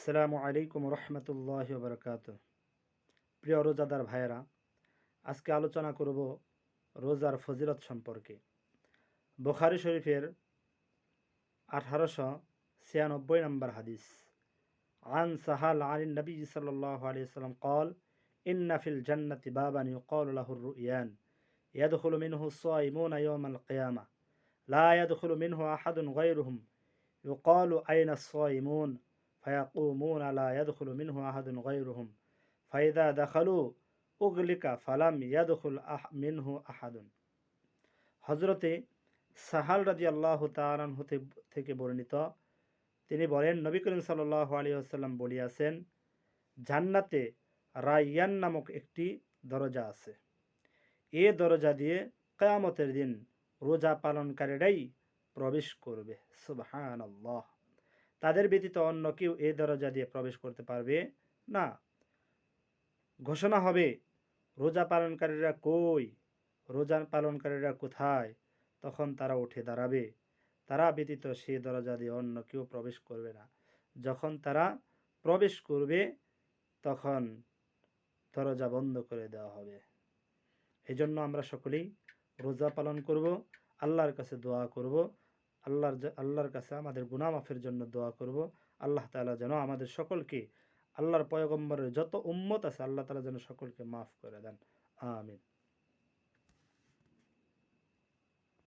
আসসালামু আলাইকুম রহমতুল্লাহ বরকাত। প্রিয় রোজাদার ভাইয়েরা, আজকে আলোচনা করব রোজার ফজিলত সম্পর্কে। বুখারী শরীফের 1896 নম্বর হাদিস, আন সাহাল আনিন নবী সাল্লাল্লাহু আলাইহি ওয়াসাল্লাম قال إن في الجنة بابا يقال له الرؤيان يدخل منه الصائمون يوم القيامة لا يدخل منه أحد غيرهم يقال أين الصائمون فيقومون لا يدخل منه أحد غيرهم ফাইদা দাখালু উগলিকা ফালাম ইয়াদখুল মিনহু আহাদুন। হযরতে সাহাল রাদিয়াল্লাহু তাআলা আনহু থেকে বর্ণিত, তিনি বলেন, নবী করিম সাল্লাল্লাহু আলাইহি ওয়াসাল্লাম বলিয়াছেন, জান্নাতে রায়্যান নামক একটি দরজা আছে। এ দরজা দিয়ে কিয়ামতের দিন রোজা পালনকারীরাই প্রবেশ করবে। সুবহানাল্লাহ। তাদের ব্যতীত অন্য কেউ এই দরজা দিয়ে প্রবেশ করতে পারবে না। ঘোষণা হবে, রোজা পালনকারীরা কই, রোজা পালনকারীরা কোথায়? তখন তারা উঠে দাঁড়াবে। তারা ব্যতীত সেই দরজা দিয়ে অন্য কেউ প্রবেশ করবে না। যখন তারা প্রবেশ করবে তখন দরজা বন্ধ করে দেওয়া হবে। এই জন্য আমরা সকলেই রোজা পালন করব, আল্লাহর কাছে দোয়া করব, আল্লাহর কাছে আমাদের গুনাহ মাফের জন্য দোয়া করব। আল্লাহ তাআলা যেন আমাদের সকলকে, আল্লাহর পয়গম্বরের যত উম্মত আছে, আল্লাহ তাআলা যেন সকলকে মাফ করে দেন। আমিন।